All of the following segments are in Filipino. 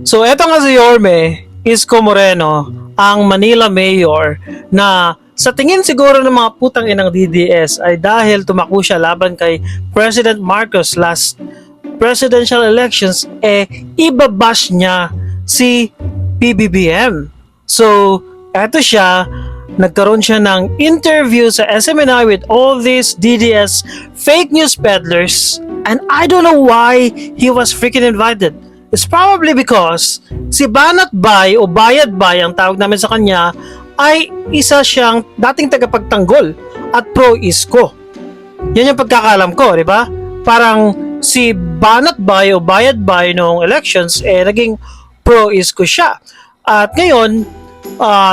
So eto nga si Yorme Isko Moreno, ang Manila Mayor na sa tingin siguro ng mga putang inang DDS ay dahil tumakbo siya laban kay President Marcos last presidential elections, ibabash niya si PBBM. So eto siya, nagkaroon siya ng interview sa SMNI with all these DDS fake news peddlers, and I don't know why he was freaking invited. It's probably because si Banat Bay o Bayad Bay ang tawag namin sa kanya ay isa siyang dating tagapagtanggol at pro-Isko. Yan yung pagkakalam ko, di ba? Parang si Banat Bay o Bayad Bay noong elections naging pro-Isko siya. At ngayon,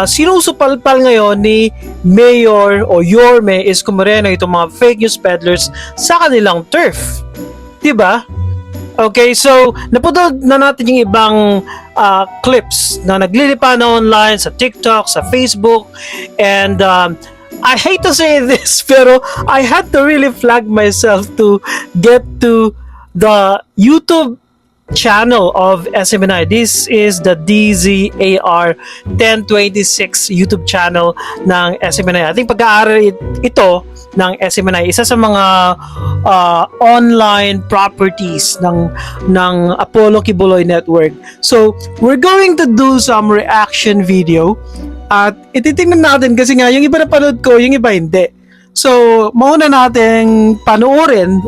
sinusupalpal ngayon ni Mayor o Yorme Isko Moreno itong mga fake news peddlers sa kanilang turf. Di ba? Okay, so naputol na natin yung ibang clips na naglilipa na online sa TikTok, sa Facebook, and I hate to say this, pero I had to really flag myself to get to the YouTube channel of SMNI. This is the DZAR 1026 YouTube channel ng SMNI. I think pag-aaral ito ng SMNI, isa sa mga online properties ng Apollo Kibuloy Network. So, we're going to do some reaction video at ititingnan natin kasi nga yung iba napanood ko, yung iba hindi. So, mauna nating panoorin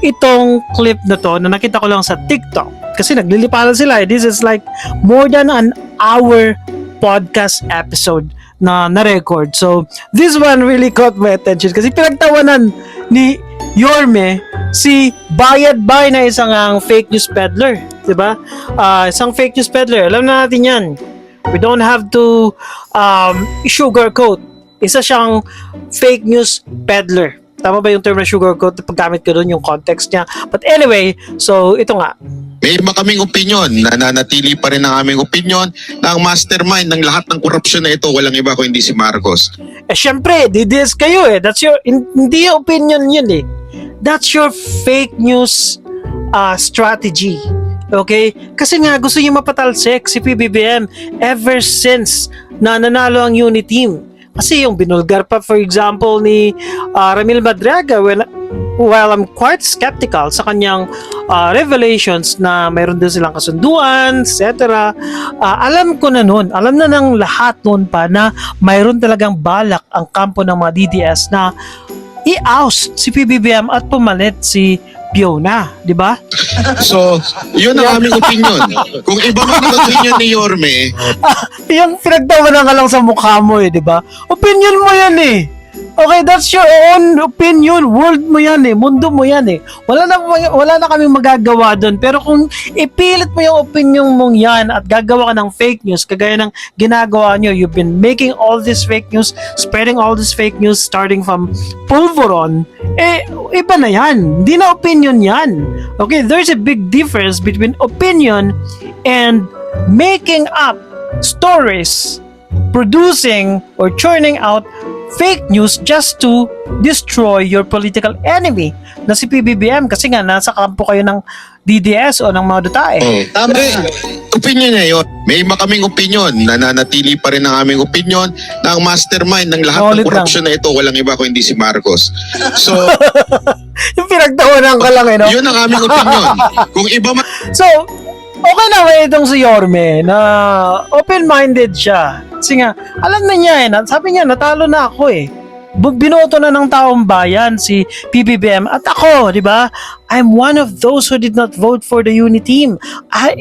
itong clip na to na nakita ko lang sa TikTok kasi nagliliparan sila. This is like more than an hour podcast episode na na-record. So, this one really caught my attention kasi pinagtawanan ni Yorme si Bayad Bay na isang fake news peddler. Diba? Isang fake news peddler. Alam na natin yan. We don't have to sugarcoat. Isa siyang fake news peddler. Tama ba yung term na sugarcoat? Paggamit ko doon yung context niya. But anyway, so ito nga. May iba kaming opinion, nananatili pa rin ang aming opinion na ang mastermind ng lahat ng korupsyon na ito, walang iba kundi si Marcos. Syempre, DDS kayo That's your, hindi yung opinion yun That's your fake news strategy. Okay? Kasi nga gusto niyo mapatalsik si PBBM ever since na nanalo ang unity team. Kasi yung binulgar pa, for example, ni Ramil Madriaga, while I'm quite skeptical sa kanyang revelations na mayroon din silang kasunduan, etc. Alam ko na noon, alam na ng lahat noon pa na mayroon talagang balak ang kampo ng mga DDS na i-oust si PBBM at pumalit si Fiona, di ba? So, yun ang aming opinion. Kung iba man ang opinion ni Yorme, yung pinagtawanan ka lang sa mukha mo di ba? Opinion mo yan Okay, that's your own opinion. World mo yan mundo mo yan Wala na kaming magagawa doon. Pero kung ipilit mo yung opinion mong yan at gagawa ka ng fake news, kagaya ng ginagawa nyo, you've been making all this fake news, spreading all this fake news starting from Pulveron, iba na yan. Hindi na opinion yan. Okay, there's a big difference between opinion and making up stories, producing or churning out fake news just to destroy your political enemy na si PBBM kasi nga nasa kampo kayo ng DDS o ng mga dutae. Tama. Opinion niya yun. May iba kaming opinion, nananatili pa rin ang aming opinion na ang mastermind ng lahat ng korupsyon na ito, walang iba kundi si Marcos. So, yung pinagtawanan ka lang no? Yun ang aming opinion. Kung iba man... So, okay na itong si Yorme na open-minded siya. Kasi nga, alam na niya sabi niya, natalo na ako binoto na ng taong bayan si PBBM at ako, di ba? I'm one of those who did not vote for the unity team.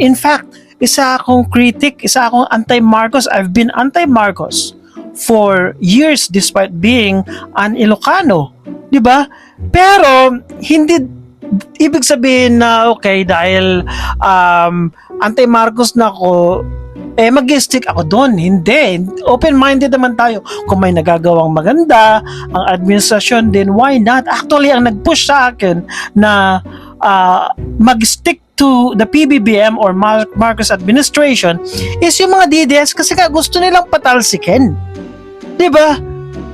In fact, isa akong critic, isa akong anti-Marcos. I've been anti-Marcos for years despite being an Ilocano, di ba? Pero hindi ibig sabihin na okay dahil anti-Marcos na ako mag-stick ako doon. Hindi. Open-minded naman tayo. Kung may nagagawang maganda, ang administrasyon din, why not? Actually, ang nag-push sa akin na mag-stick to the PBBM or Marcos administration is yung mga DDS kasi nga gusto nilang patalsikin. Diba?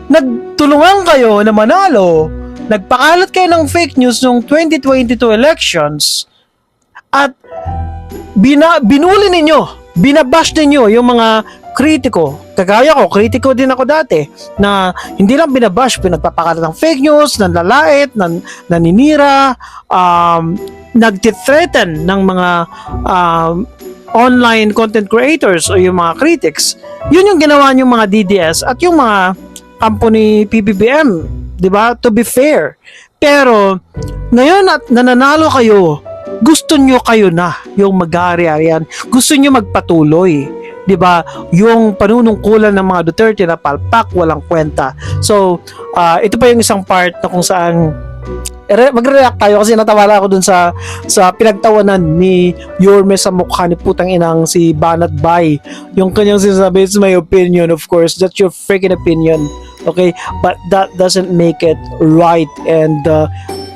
Nagtulungan kayo na manalo. Nagpakalat kayo ng fake news noong 2022 elections at binuli ninyo, binabash ninyo yung mga kritiko. Kagaya ko, kritiko din ako dati na hindi lang binabash, pinagpapakalat ng fake news, nanlalait, naninira, nagtithreaten ng mga online content creators o yung mga critics. Yun yung ginawa yung mga DDS at yung mga kampo ni PBBM, di ba? To be fair. Pero ngayon at nananalo kayo, gusto nyo kayo na yung mag-aari-arian. Gusto nyo magpatuloy. 'Di ba? Yung panunungkulan ng mga Duterte na palpak, walang kwenta. So, ito pa yung isang part na kung saan magre-react tayo kasi natawala ako dun sa pinagtawanan ni Yorme sa mukha ni putang inang si Banat Bay. Yung kanyang sinasabi, it's my opinion, of course. That's your freaking opinion. Okay? But that doesn't make it right and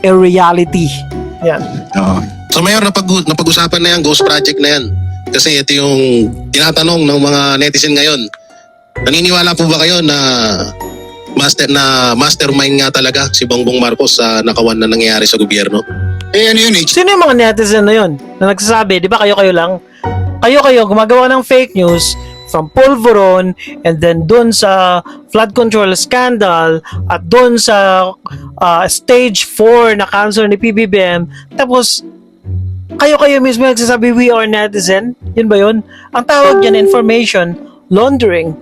a reality. Yan. So Mayor, napag-usapan na yan, Ghost Project na yan. Kasi ito yung tinatanong ng mga netizen ngayon. Naniniwala po ba kayo na mastermind nga talaga si Bongbong Marcos sa nakawan na nangyayari sa gobyerno? Ano yun eh? Sino yung mga netizen na yun na nagsasabi, di ba kayo lang? Kayo gumagawa ng fake news from Polvoron and then dun sa flood control scandal at dun sa stage 4 na cancer ni PBBM. Tapos kayo mismo nagsasabi we are netizen? Yun ba yun? Ang tawag yan, information laundering.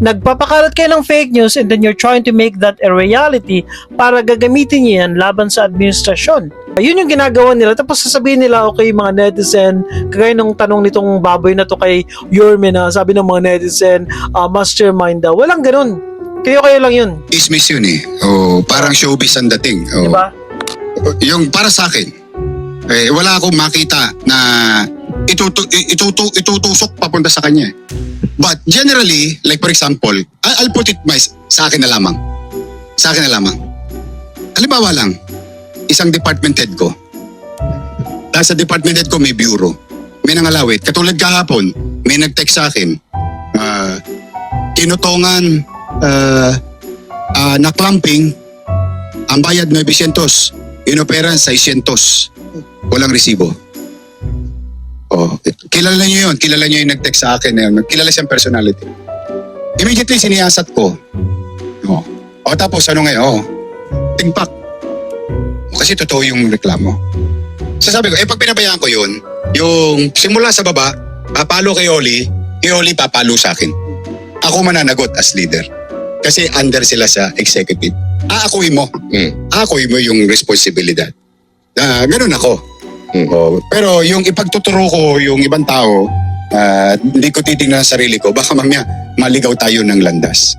Nagpapakalat kayo ng fake news and then you're trying to make that a reality para gagamitin niyo yan laban sa administrasyon. Yun yung ginagawa nila. Tapos sasabihin nila, okay mga netizen, kagaya nung tanong nitong baboy na to kay Yorme na sabi ng mga netizen, mastermind daw. Walang ganun. Kayo lang yun. Business yun eh. Parang showbiz ang dating. Diba? Yung para sa akin, wala akong makita na itutusok papunta sa kanya. But generally, like for example, I'll put it sa akin na lamang. Sa akin na lamang. Halimbawa lang, isang department head ko. Dahil sa department head ko may bureau. May nangalawit. Katulad kahapon, may nag-text sa akin. Kinutongan na clamping, ang bayad 900, inoperan 600. Walang resibo. Kilala niyo yun. Kilala niyo yung nag-text sa akin. Kilala siyang personality. Immediately siniyasat ko. Tapos ano ngayon? Tingpak. Kasi totoo yung reklamo. So sabi ko, pag pinabayaan ko yun, yung simula sa baba, papalo kay Oli papalo sa akin. Ako mananagot as leader. Kasi under sila sa executive. Aakuin mo. Aakuin mo yung responsibilidad. Ganun ako. Pero yung ipagtuturo ko yung ibang tao, hindi ko titingnan sa sarili ko, baka mamaya maligaw tayo ng landas.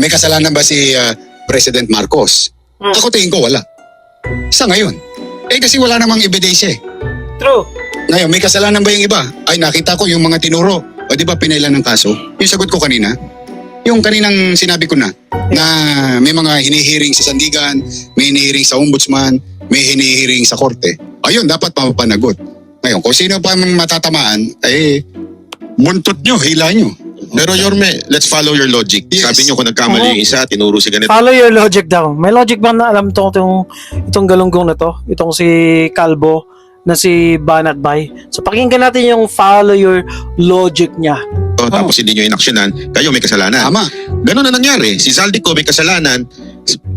May kasalanan ba si President Marcos? Ako tingin ko wala. Sa ngayon. Kasi wala namang ebidensya eh. True. Ngayon, may kasalanan ba yung iba? Ay, nakita ko yung mga tinuro. O di ba pinailan ng kaso? Yung sagot ko kanina, yung kaninang sinabi ko na may mga hinihiring sa sandigan, may hinihiring sa ombudsman, may hinihiring sa korte. Ayun, dapat mapapanagot. Ngayon, kung sino pa matatamaan, buntot nyo, hila nyo. Pero Yorme, let's follow your logic. Yes. Sabi nyo kung nagkamali yung isa, tinuro si ganito. Follow your logic daw. May logic ba na alam itong galunggong na to? Itong si Calvo na si Banat Bay. So pakinggan natin yung follow your logic niya. Tapos hindi nyo inaksyonan, kayo may kasalanan. Tama. Ganun na nangyari. Si Zaldico may kasalanan,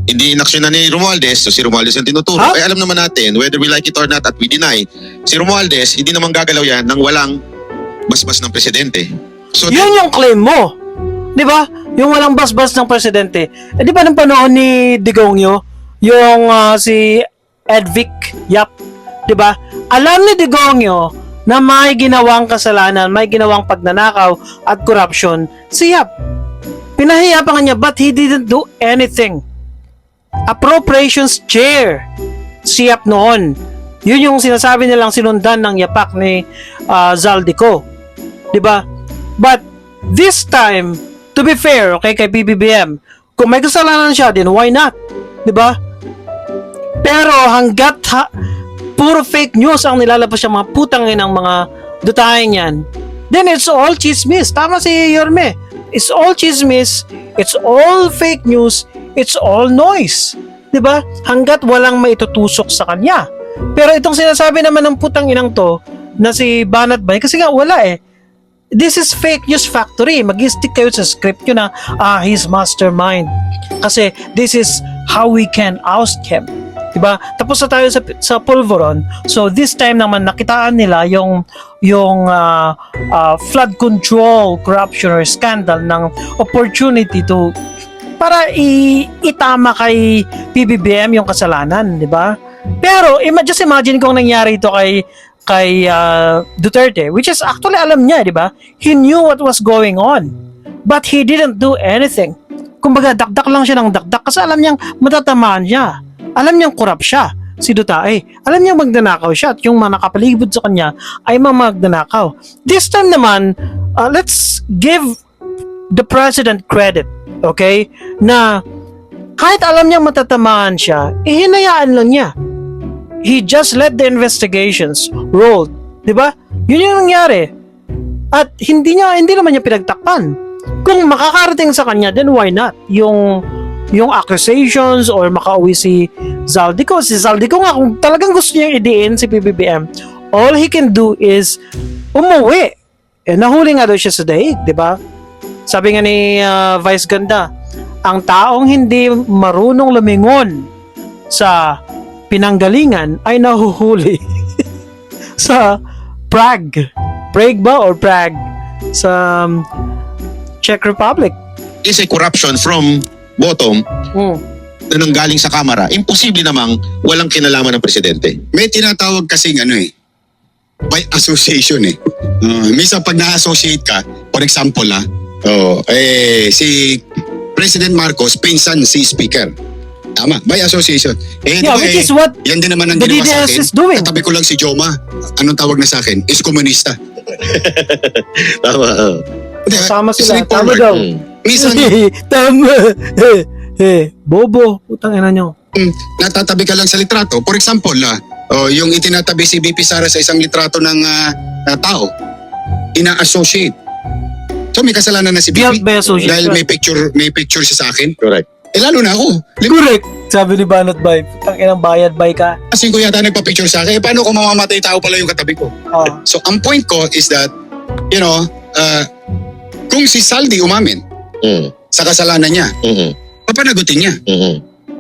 hindi inaksyonan ni Romualdez, so si Romualdez ang tinuturo. Alam naman natin, whether we like it or not at we deny, si Romualdez, hindi naman gagalaw yan nang walang basbas ng presidente. So, yun yung claim mo. Di ba? Yung walang basbas ng presidente. Di ba nung panahon ni Digongyo, yung si Edvic Yap, di ba? Alam ni Digongyo na may ginawang kasalanan, may ginawang pagnanakaw at corruption si Yap. Pinahiya pa niya but he didn't do anything. Appropriations chair si Yap noon. Yun yung sinasabi nilang sinundan ng yapak ni Zaldico. Di ba? But this time, to be fair, okay, kay PBBM, kung may kasalanan siya, then why not? Di ba? Pero hanggat puro fake news ang nilalabas yung mga putang ng mga dutahin yan, then it's all chismis. Tama si Yorme. It's all chismis, it's all fake news, it's all noise. Diba? Hanggat walang maitutusok sa kanya. Pero itong sinasabi naman ng putang inang to, na si Banat Bay kasi nga wala eh. This is fake news factory. Mag-stick kayo sa script nyo na he's mastermind. Kasi this is how we can oust him. Diba? Tapos na tayo sa Pulveron. So this time naman nakitaan nila yung flood control corruption or scandal ng opportunity to para itama kay PBBM yung kasalanan, di ba? Pero just imagine kung nangyari ito kay Duterte, which is actually alam niya, di ba? He knew what was going on, but he didn't do anything. Kumbaga dakdak lang siya ng dakdak kasi alam niyang matatamaan siya. Alam niyang korap siya, si Duterte. Alam niyang magnanakaw siya at yung mga nakapalibot sa kanya ay magnanakaw. This time naman, let's give the president credit, okay? Na kahit alam niyang matatamaan siya, hinayaan lang niya. He just let the investigations roll. Diba? Yun yung nangyari. At hindi naman niya pinagtakpan. Kung makakarating sa kanya, then why not? Yung accusations or makauwi si Zaldico. Si Zaldico nga, kung talagang gusto niyang idiin si PBBM, all he can do is umuwi. Nahuli nga daw siya sa daig, di ba? Sabi nga ni Vice Ganda, ang taong hindi marunong lumingon sa pinanggalingan ay nahuhuli sa Prague. Prague ba or Prague? Sa Czech Republic. Is a corruption from bottom na nanggaling sa Kamara. Imposible namang walang kinalaman ng presidente. May tinatawag kasing by association eh. Minsan pag na-associate ka, for example si President Marcos, pinsan si Speaker. Tama, by association. Yeah, which is what yan din naman ang the ginawa sa DDS akin. is doing. Katabi ko lang si Joma. Anong tawag na sa akin? Is komunista. Tama. Tama sila. Tama Straightforward. daw. Minsan, Tama. Bobo. Putang ina nyo. natatabi ka lang sa litrato. For example, yung itinatabi si BP Sara sa isang litrato ng tao, ina-associate. So may kasalanan na si Guilt BP by association. dahil may picture siya sa akin. Correct. Lalo na ako. Correct. Sabi ni Banat Bay, putang inang bayad bay ka. Kasi ko yata nagpa-picture sa akin. Paano kung mamamatay tao pala yung katabi ko? So ang point ko is that, kung si Saldi umamin sa kasalanan niya, papanagutin niya.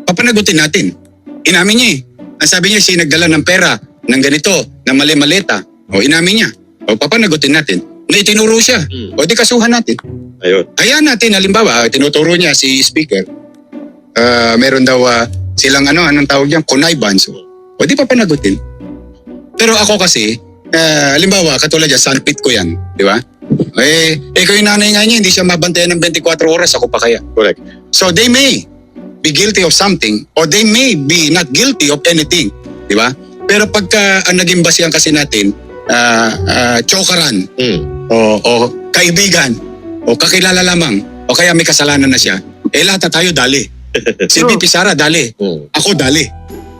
Papanagutin natin. Inamin niya eh. Ang sabi niya, siya nagdala ng pera, ng ganito, ng mali-maleta. Inamin niya. Papanagutin natin. Na itinuro siya. O di kasuhan natin. Ayun. Ayan natin, halimbawa, tinuturo niya si Speaker. Meron daw silang anong tawag niyan, connivance. O di papanagutin. Pero ako kasi, halimbawa, katulad niya, sandpit ko yan. Di ba? Ikaw yung nanay nga niya, hindi siya mabantayan ng 24 oras, ako pa kaya. Correct. So they may be guilty of something or they may be not guilty of anything. Di ba? Pero pagka ang naging basihan kasi natin, chokaran o kaibigan o kakilala lamang o kaya may kasalanan na siya, lahat na tayo dali. Si True. BP Sara dali. Ako dali.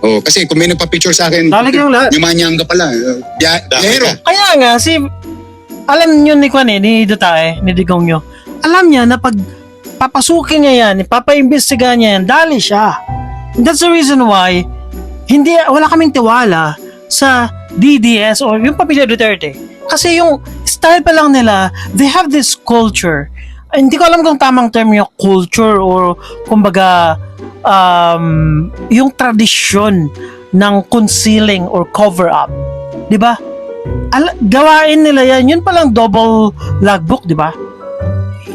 Kasi kung may nagpa-picture sa akin, Dali kayong lahat. Yumanyang ka pala. Yahero. Kaya nga, alam nyo ni Kwan ni Duterte, ni Digong nyo, alam niya na pag papasukin niya yan, papaimbestigahan niya yan, dali siya. And that's the reason why, wala kaming tiwala sa DDS or yung pamilya Duterte. Kasi yung style pa lang nila, they have this culture. Hindi ko alam kung tamang term yung culture or kumbaga yung tradisyon ng concealing or cover up. 'Di ba? Gawain nila yan, yun palang double logbook, 'di ba?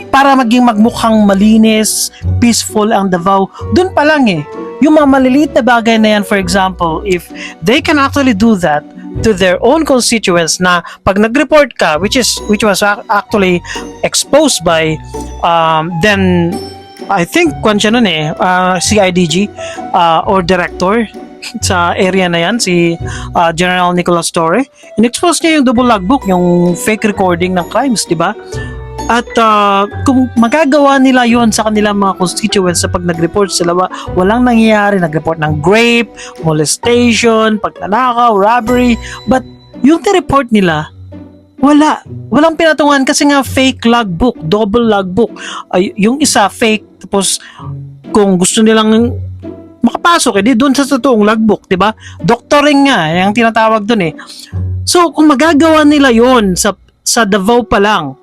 Para magmukhang malinis, peaceful ang Davao. Doon pa lang eh. Yung mga maliliit na bagay na yan, for example, if they can actually do that to their own constituents na pag nag-report ka, which was actually exposed by then I think CIDG or director sa area na yan, si General Nicolas Torre, in-expose niya yung double logbook, yung fake recording ng crimes, di ba? At kung magagawa nila yon sa kanilang mga constituents sa pag nag-report sila, walang nangyayari, nag-report ng rape, molestation, pagnanakaw, robbery, but yung report nila, walang pinatungan kasi nga fake logbook, double logbook. Yung isa fake, tapos kung gusto nilang makapasok, doon sa totoong logbook, di ba? Doctoring nga, yung tinatawag doon eh. So, kung magagawa nila yon sa Davao pa lang,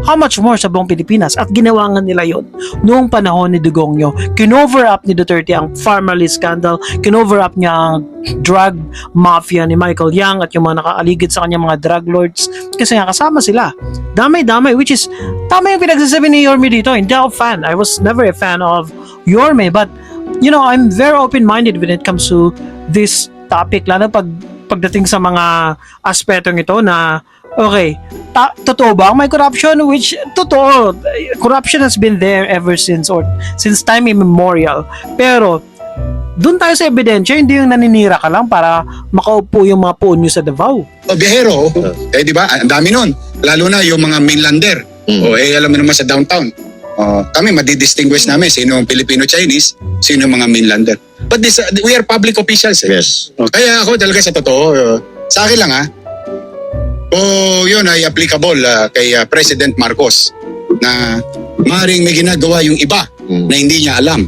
how much more sa buong Pilipinas? At ginawa nga nila yon noong panahon ni Dugongyo. Kinover up ni Duterte ang Farmally scandal, kinover up niya ang drug mafia ni Michael Yang at yung mga nakaaligid sa kanya mga drug lords kasi nga kasama sila. Damay-damay, which is tama yung pinagsasabi ni Yorme dito. Hindi ako fan. I was never a fan of Yorme, but you know, I'm very open-minded when it comes to this topic, lalo pagdating sa mga aspetong ito na okay, totoo ba may corruption? Which, totoo, corruption has been there ever since or since time immemorial. Pero, dun tayo sa ebidensya, hindi yung naninira ka lang para makaupo yung mga puon nyo sa Davao. O biyahero, di ba? Ang dami nun. Lalo na yung mga mainlander. O alam mo naman sa downtown. Kami madidistinguish namin sino ang Filipino-Chinese, sino ang mga mainlander. But we are public officials. Yes. Kaya ako talaga sa totoo, sa akin lang yun ay applicable kay President Marcos na maaaring may ginagawa yung iba na hindi niya alam.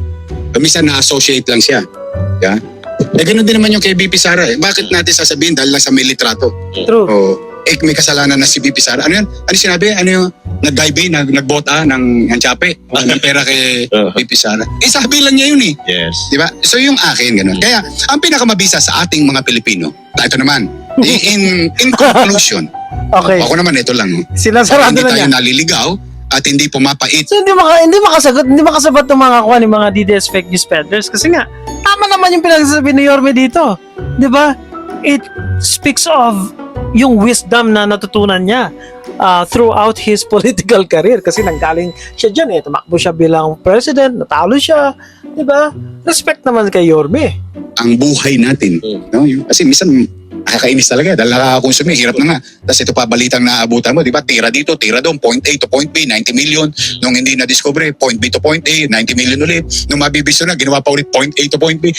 Minsan na-associate lang siya. Yeah? Ganun din naman yung kay BP Sara. Bakit natin sasabihin dahil lang sa may litrato? True. May kasalanan na si BP Sara. Ano yan? Ano sinabi? Ano yung nag-dive nagbota ng Anchape? Ng pera kay BP Sara. Sabi lang niya yun eh. Yes. Diba? So yung akin, ganun. Kaya ang pinakamabisa sa ating mga Pilipino, ito naman, in conclusion, Okay. ako naman ito lang. Sila sarado Hindi na tayo niya. naliligaw at hindi pumapait. So, hindi makasagot ng mga kuha ni mga DDS fake news peddlers kasi nga, tama naman yung pinagsasabi ni Yorme dito. Di ba? It speaks of yung wisdom na natutunan niya throughout his political career kasi nanggaling siya dyan eh. Tumakbo siya bilang president, natalo siya. Di ba? Respect naman kay Yorme. Ang buhay natin. No? Kasi minsan, nakakainis talaga dahil nakakakonsumi, hirap na nga. Tapos ito pa balitang naabutan mo, di ba? Tira dito, tira doon, point A to point B, 90 million. Nung hindi na-discover, point B to point A, 90 million ulit. Nung mabibiso na, ginawa pa ulit point A to point B.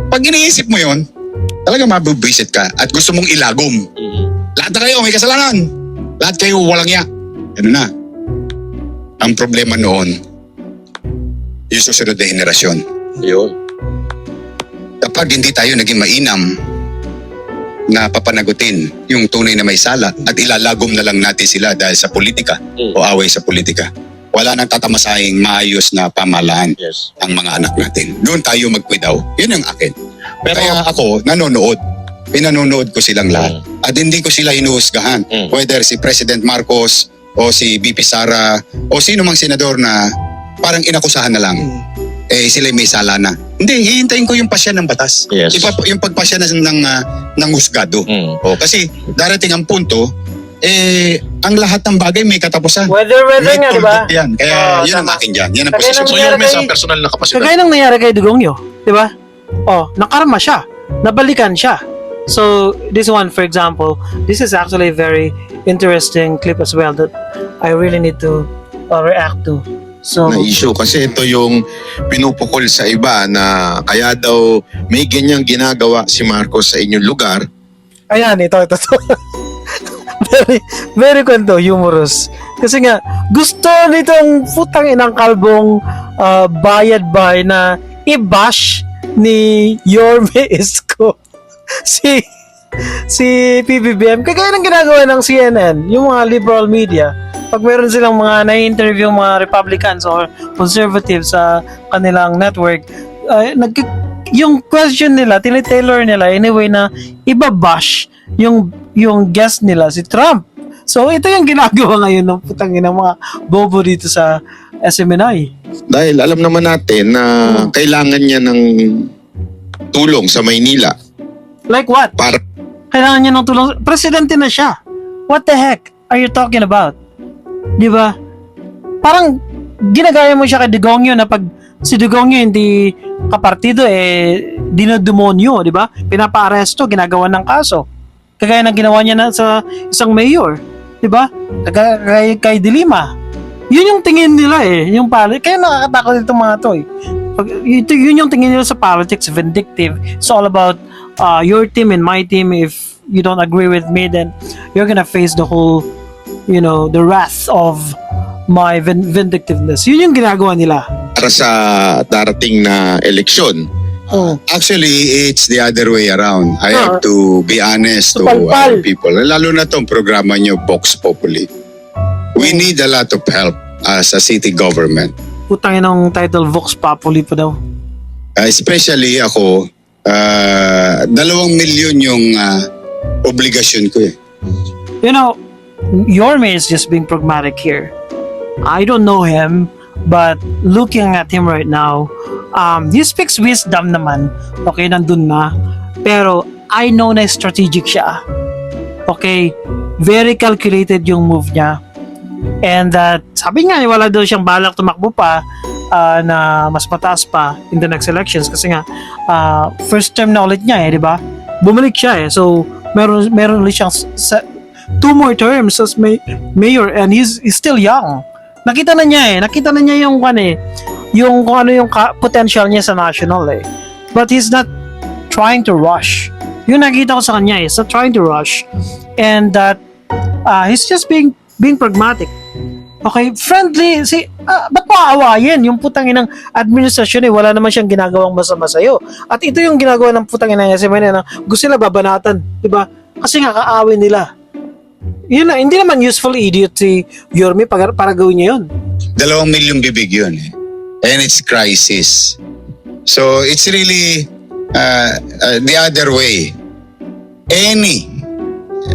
Pag iniisip mo yon, talaga mabibisit ka at gusto mong ilagom. Lahat na kayo may kasalanan. Lahat kayo walang ya. Ano na? Ang problema noon, yung susunod na henerasyon. Yun. Kapag hindi tayo naging mainam na papanagutin yung tunay na may sala at ilalagom na lang natin sila dahil sa politika o away sa politika, wala nang tatamasahing maayos na pamahalaan Yes. ang mga anak natin. Doon tayo magkwidaw. Yun ang akin. Pero- Kaya ako, nanonood. Pinanonood ko silang lahat. At hindi ko sila hinuhusgahan. Whether si President Marcos o si BP Sara o sino mang senador na parang inakusahan na lang. Sila may sala na. Hindi, hihintayin ko yung pasya ng batas. Yes. Yung pagpasya ng husgado. Kasi darating ang punto, ang lahat ng bagay may katapusan. Weather May nga, di ba? conduct yan. Kaya yun ang tama. akin dyan. Yan ang Kagaya posisyon. ng So nangyari Yorme sa kay- personal na kapasidad. Kagaya nang nangyari kay Dugongyo, di ba? Nakarma siya. Nabalikan siya. So, this one, for example, this is actually a very interesting clip as well that I really need to react to. So, Na issue kasi ito yung pinupukol sa iba na kaya daw may ganyang ginagawa si Marcos sa inyong lugar. ayan, ito. very, very kwento, humorous. Kasi nga, gusto nitong putang inang kalbong bayad-bay na i-bash ni Yorme Isko si PBBM. Kagaya ng ginagawa ng CNN, yung mga liberal media, pag meron silang mga na-interview mga Republicans or conservatives sa kanilang network, yung question nila, tinitailor nila in a way na ibabash yung guest nila, si Trump. So, ito yung ginagawa ngayon ng putang ina mga bobo dito sa SMNI. Dahil alam naman natin na kailangan niya ng tulong sa Maynila Like what? para Kailangan niya ng tulong. Presidente na siya. What the heck are you talking about? Di ba? Parang ginagaya mo siya kay Dugongyo na pag si Dugongyo hindi kapartido dinodemonyo, di ba? Pinapa-aresto, ginagawa ng kaso. Kagaya ng ginawa niya na sa isang mayor, di ba? Kay Dilima. Yun yung tingin nila yung kaya nakakatakot itong mga to yun yung tingin nila sa politics, vindictive. It's all about your team and my team. If you don't agree with me, then you're gonna face the whole, the wrath of my vindictiveness. Yun yung ginagawa nila. sa darating na eleksyon. Oh. Actually, it's the other way around. I Ah. have to be honest to Palpal. other people. Lalo na tong programa nyo, Vox Populi. We need a lot of help as a city government. Putang inang title Vox Populi pa daw. Especially ako, 2 milyon yung obligasyon ko eh. You know, Yorme is just being pragmatic here. I don't know him, but looking at him right now, he speaks wisdom naman. Okay, nandun na. Pero I know na strategic siya. Okay, very calculated yung move niya. And that, sabi nga, wala daw siyang balak tumakbo pa na mas mataas pa in the next elections kasi nga first term na ulit niya di ba? Bumalik siya So meron ulit siyang 2 more terms as mayor and he's still young. Nakita na niya yung yung kung ano yung potential niya sa national But he's not trying to rush. Yung nakita ko sa kanya he's not trying to rush. And that he's just being pragmatic. Okay, friendly. Ba't mo aawayin? Yung putang inang administrasyon wala naman siyang ginagawang masama sa'yo. At ito yung ginagawa ng putang inang SMN na gusto nila babanatan. Diba? Kasi nga kaawin nila. Yun na, hindi naman useful idiot si Yorme para gawin niya yun. 2 milyong bibig yun eh. And it's crisis. So it's really the other way. Any.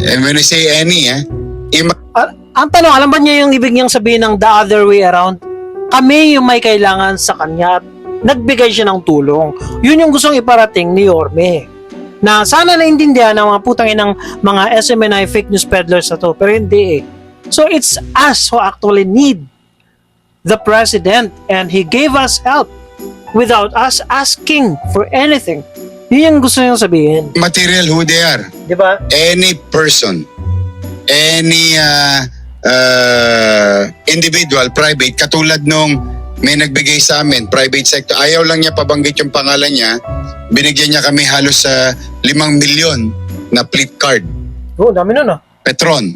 And when I say any, Ang tanong, alam ba niya yung ibig niyang sabihin ng the other way around? Kami yung may kailangan sa kanya at nagbigay siya ng tulong. Yun yung gustong iparating ni Yorme. Na sana naintindihan ng mga putang inang mga SMNI fake news peddlers na to. Pero hindi So it's us who actually need the president and he gave us help without us asking for anything. Yun yung gusto niyang sabihin. material who they are. Di ba? Any person, any individual, private, katulad nung may nagbigay sa amin, private sector, ayaw lang niya pabanggit yung pangalan niya, binigyan niya kami halos sa 5 milyon na fleet card. Dami nun Petron.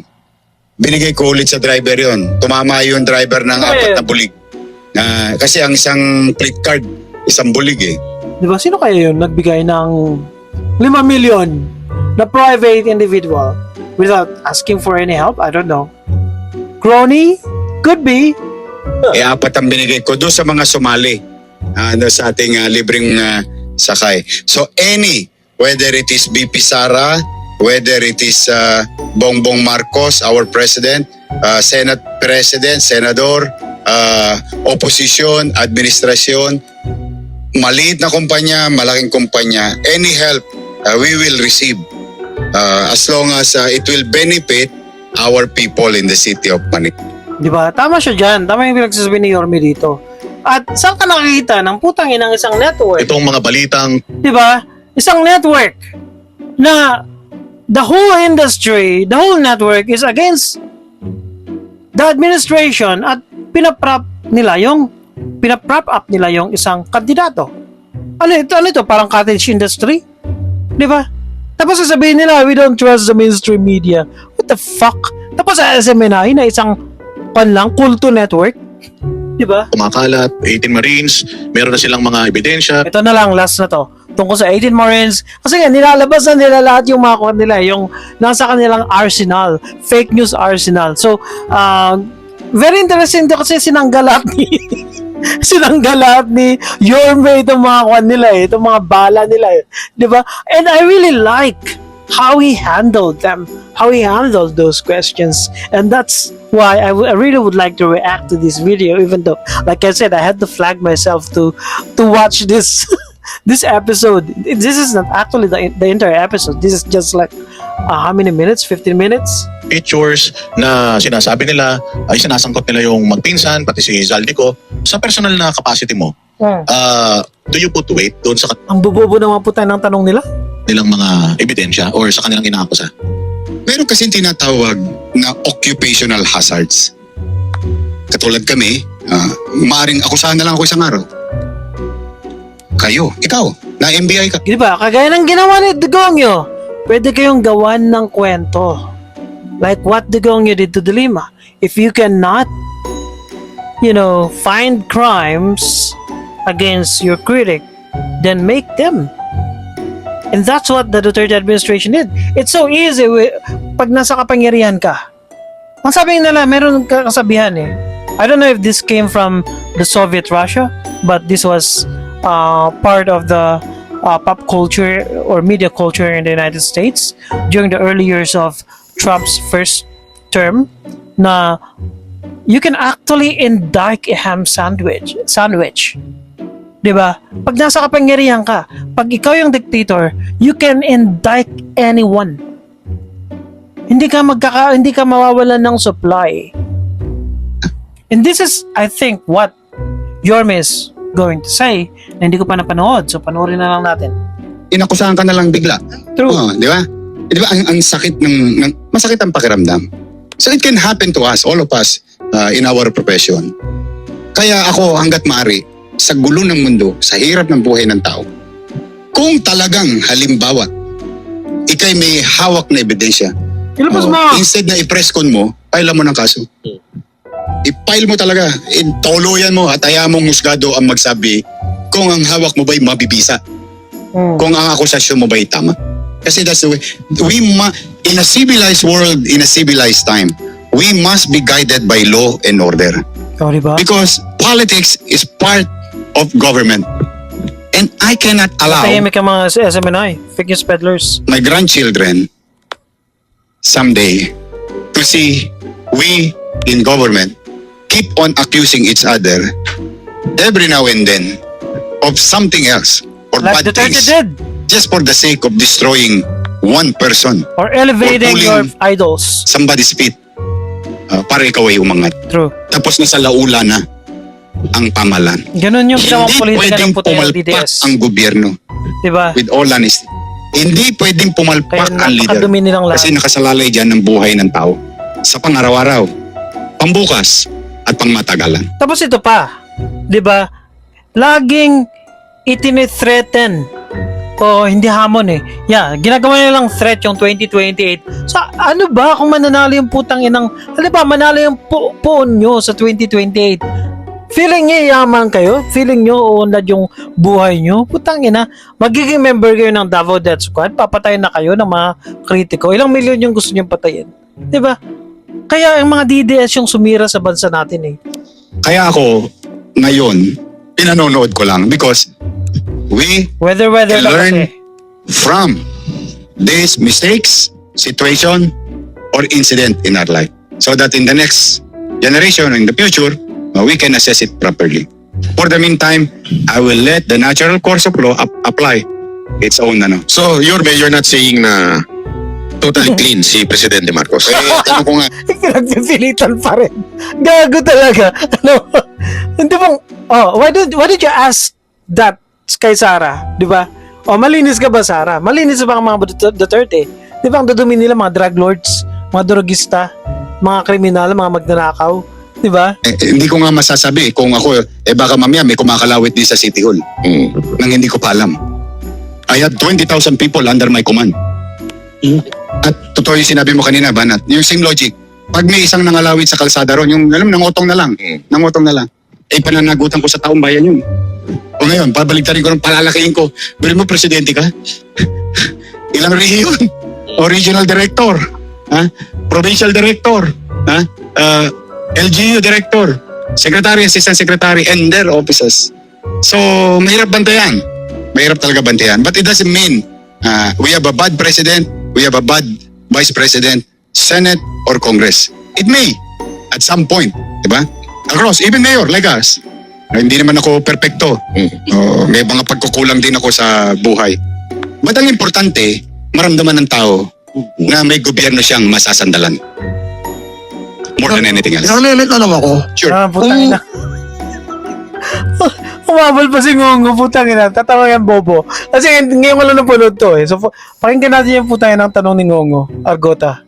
Binigay ko ulit sa driver yon. Tumama yung driver ng Okay. 4 na bulig. Kasi ang isang fleet card, isang bulig eh. Di ba? Sino kaya yun nagbigay ng 5 million na private individual without asking for any help? I don't know. Crony? Could be. 4 ang binigay ko doon sa mga sumali. Doon sa ating libreng sakay. So any, whether it is BP Sara, whether it is Bongbong Marcos, our President, Senate President, Senador, opposition, administrasyon, maliit na kumpanya, malaking kumpanya, any help we will receive as long as it will benefit our people in the city of Manila. Di ba? Tama siya dyan. Tama yung pinagsasabi ni Yorme dito. At saan ka nakikita ng putang inang isang network? Itong mga balitang Di ba? Isang network na the whole industry, the whole network is against the administration at pinaprop up nila yung isang kandidato. Ano ito? Parang cottage industry? Di ba? Tapos sasabihin nila, we don't trust the mainstream media. What the fuck? Tapos sa SMNI na isang kulto network. Di ba? kumakalat, 18 Marines, meron na silang mga ebidensya. Ito na lang, last na to. Tungkol sa 18 Marines. Kasi nga, nilalabas na nila lahat yung mga nila, yung nasa kanilang arsenal. Fake news arsenal. So, very interesting to kasi sinanggalat ni Yorme itong mga nila itong mga bala nila di ba? And I really like how he handled them, how he handled those questions, and that's why I really would like to react to this video, even though, like I said, I had to flag myself to watch this this episode. This is not actually the entire episode. This is just like how many minutes? 15 minutes? Pictures na sinasabi nila ay sinasangkot nila yung magpinsan, pati si Zaldico. Sa personal na capacity mo, do you put weight doon sa Ang bubobo ng mga puta ng tanong nila? kanilang mga ebidensya or sa kanilang inaakusa? Meron kasing tinatawag na occupational hazards. Katulad kami, maaaring akusahan na lang ako isang araw. Kayo, ikaw, na MBI ka. Di ba? Kagaya ng ginawa ni Dugongyo, pwede kayong gawan ng kwento. Like what Dugongyo did to De Lima. If you cannot, find crimes against your critic, then make them. And that's what the Duterte administration did. It's so easy pag nasa kapangyarihan ka. Ang sabi nila, meron kasabihan eh. I don't know if this came from the Soviet Russia, but this was part of the pop culture or media culture in the United States during the early years of Trump's first term, na you can actually indict a ham sandwich. Diba? Pag nasa kapangyarihan ka, pag ikaw yung dictator, you can indict anyone. Hindi ka mawawalan ng supply. And this is, I think, what Yorme is going to say na hindi ko pa napanood. So, panoorin na lang natin. Inakusahan ka na lang bigla. True. Oh, di ba? Di ba ang sakit masakit ang pakiramdam. So it can happen to us, all of us, in our profession. Kaya ako, hanggat maaari, sa gulo ng mundo, sa hirap ng buhay ng tao, kung talagang halimbawa, ikay may hawak na ebidensya, Ilabas mo! instead na i-press con mo, file mo ng kaso. I-file mo talaga, tuluyan mo at ayaw mong musgado ang magsabi kung ang hawak mo ba'y mabibisa, kung ang akusasyon mo ba'y tama. Kasi that's the way, in a civilized world, in a civilized time, we must be guided by law and order. Oh, diba? Because politics is part of government. And I cannot allow Tahimik ang mga SMNI, fake news peddlers. my grandchildren someday to see we in government keep on accusing each other every now and then of something else or Like bad Duterte things did. just for the sake of destroying one person, Or elevating Or your pulling- idols. somebody's feet, para ikaw ay umangat. True. Tapos nasa laula na ang pamalan. Ganun yung ginawang Hindi politika pwedeng ng puti ng pumalpak DDS. ang gobyerno, Diba? with all honesty. Hindi pwedeng Kaya pumalpak ang leader. napakadumi nilang lahat. Kasi nakasalalay dyan ng buhay ng tao sa pang-araw-araw, pambukas, at pangmatagalan. Tapos ito pa, 'di ba? Laging itinithreaten o hindi hamon eh. Yeah, ginagawa nilang threat yung 2028. So ano ba kung mananalo yung putang inang, halimbawa manalo yung puon nyo sa 2028? Feeling niyo yaman kayo? Feeling niyo uunlad yung buhay niyo? Putang ina, magiging member kayo ng Davao Death Squad, papatayin na kayo ng mga kritiko. Ilang milyon yung gusto niyong patayin? 'Di ba? Kaya ang mga DDS yung sumira sa bansa natin eh. Kaya ako, ngayon, pinanonood ko lang because we Weather can lang learn kasi. from these mistakes, situation, or incident in our life. So that in the next generation, in the future, we can assess it properly. For the meantime, I will let the natural course of law apply its own So, you're not saying na totally clean si Presidente Marcos. tanong ko nga, Pinagpipilitan pa rin. Gago talaga. Ano? Hindi bang, why did you ask that kay Sara? Di ba? Malinis ka ba, Sara? Malinis ba ang mga Duterte? Di ba ang dudumi nila mga drug lords, mga drogista, mga kriminal, mga magnanakaw? Di ba? hindi ko nga masasabi kung ako, baka mamaya may kumakalawit din sa City Hall nang hindi ko pa alam. I had 20,000 people under my command. At totoo yung sinabi mo kanina, Banat, yung same logic. Pag may isang nangalawit sa kalsada ron, yung alam, nangutong na lang. Nangutong na lang. Pananagutan ko sa taong bayan yun. O ngayon, pabaligtarin ko, palalakihin ko. Bili mo, presidente ka? Ilang region? O regional director? Provincial director? LGU director? Secretary, assistant secretary, and their offices. So, mahirap bantayan. Mahirap talaga bantayan. But it doesn't mean we have a bad president, we have a bad vice president, Senate, or Congress. It may, at some point, di ba? Across, even mayor, like us. Hindi naman ako perfecto. May mga pagkukulang din ako sa buhay. But ang importante, maramdaman ng tao na may gobyerno siyang masasandalan. More than anything else. Narinig alam ako. Sure. Putang ina. Umabol pa si Ngongo, putang ina. Tatawa yan, bobo. Kasi ngayon ko lang napulod to eh. So, pakinggan natin yung putang ina ng tanong ni Ngongo. Argota.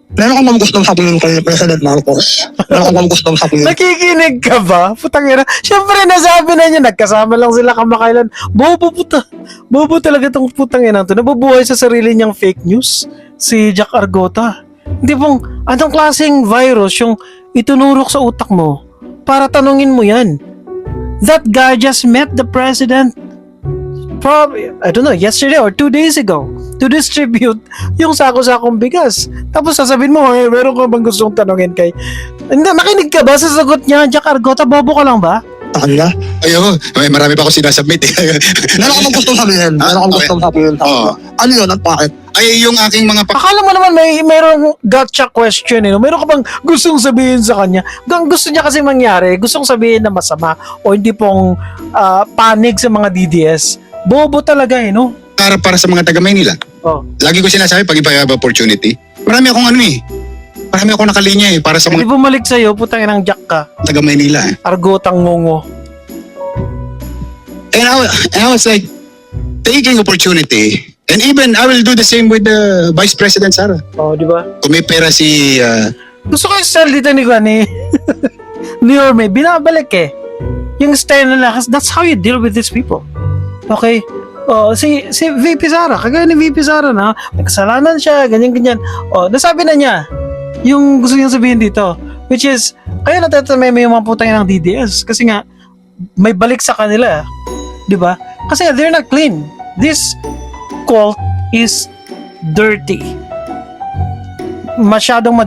Meron akong gustong sabihin kay President Marcos. Meron akong gustong sabihin. Nakikinig ka ba? Putang ina. Siyempre, nasabi na niya, nagkasama lang sila kamakailan. Bobo puta. Bobo talaga tong putang ina to. Nabubuhay sa sarili niyang fake news. Si Jack Argota. Hindi pong, anong klaseng virus yung itunurok sa utak mo para tanungin mo yan? That guy just met the president probably, I don't know, yesterday or 2 days ago to distribute yung sako-sakong bigas. Tapos sasabihin mo, meron ka bang gustong tanongin kay... Hindi, makinig ka ba sa sagot niya? Jack Argota, bobo ka lang ba? Sa kanya. Ayo, may marami pa ako sinasubmit eh. Meron ka bang gustong sabihin? Meron ka bang gustong sabihin? Oo. Ano yun at bakit? Ay, yung aking mga Akala mo naman mayroong gotcha question, Meron ka bang gustong sabihin sa kanya? Gusto niya kasi mangyari, gustong sabihin na masama o hindi pong panig sa mga DDS. Bobo talaga, no? para sa mga taga Maynila. Oh. Lagi ko sinasabi pag if I have opportunity. Marami akong marami akong nakalinya para sa Hindi mga bumalik sa'yo, putang inang Jack ka. taga Maynila. Argotang ngongo. And I was like taking opportunity. And even I will do the same with the Vice President Sara. Oh, di ba? Kung may pera si Gusto ko yung style dito ni ni Orme, binabalik eh. Yung style nila, kasi that's how you deal with these people. Okay? Oh, si VP Sara, kagaya ni VP Sara na, may kasalanan siya, ganyan-ganyan. Oh, nasabi na niya yung gusto niyang sabihin dito. Which is, kaya natatamay mo yung mga putang ng DDS. Kasi nga, may balik sa kanila. Di ba? Kasi they're not clean. This cult is dirty. Masyadong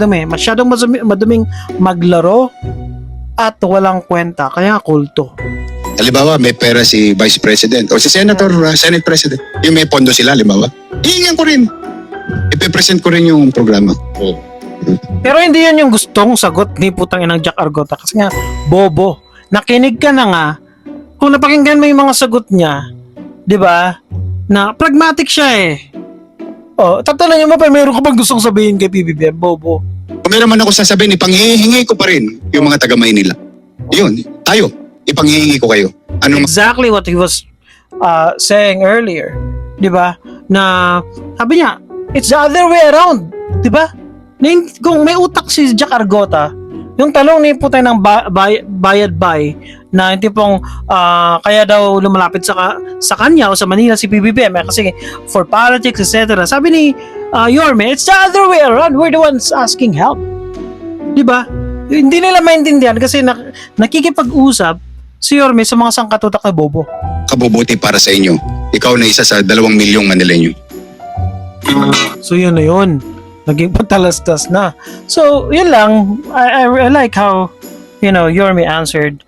maduming maglaro at walang kwenta. Kaya kulto. halimbawa may pera si Vice President o si Senator, Senate President. Yung may pondo sila, halimbawa. Hihingan ko rin. Ipe-present ko rin yung programa. Pero hindi yan yung gustong sagot ni putang inang Jack Argota kasi nga bobo. Nakinig ka na nga. Kung napakinggan mo yung mga sagot niya, 'di ba? Na pragmatic siya eh. Oh, tatanungin mo pa meron ka bang gustong sabihin kay PBBM, bobo. Kung meron man ako sasabihin, ipanghihingi ko pa rin yung mga taga Maynila. Yun, tayo. Ipanghihingi ko kayo. Anong Exactly what he was saying earlier, 'di ba? Na sabi niya, it's the other way around, 'di ba? Kung may utak si Jack Argota, yung talong ni putay ng bayad bay na hindi pong kaya daw lumalapit sa kanya o sa Manila si PBBM kasi for politics etc. Sabi ni Yorme, it's the other way around. We're the ones asking help. 'Di ba? Hindi nila maintindihan kasi nakikipag-usap si Yorme sa mga sangkatutak na bobo. kabubuti para sa inyo? Ikaw na isa sa 2 milyong Manileño. So yun na yun. Naging patalastas na. So yun lang. I like how Yorme answered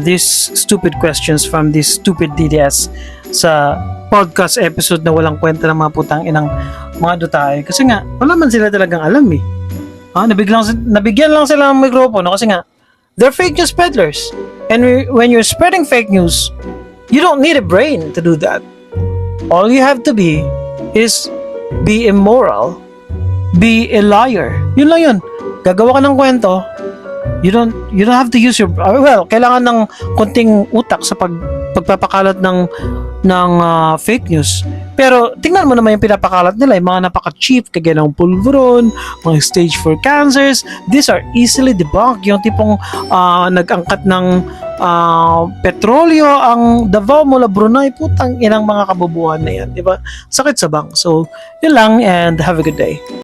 these stupid questions from this stupid DDS sa podcast episode na walang kwenta ng mga putang inang mga dutay. Kasi nga, wala man sila talagang alam eh. Nabigyan lang sila ng mikropono kasi nga, they're fake news peddlers. And when you're spreading fake news, you don't need a brain to do that. All you have to be is be immoral, be a liar. Yun lang yun. Gagawa ka ng kwento, you don't have to use your kailangan ng konting utak sa pagpapakalat ng fake news. Pero tingnan mo naman yung pinapakalat nila, yung mga napaka-cheap kagaya ng pulveron, mga stage 4 cancers. These are easily debunked. Yung tipong nag-angkat ng petrolyo ang Davao mula Brunei, putang inang mga kabubuhan na yan, di ba? Sakit sa bang. So, yun lang and have a good day.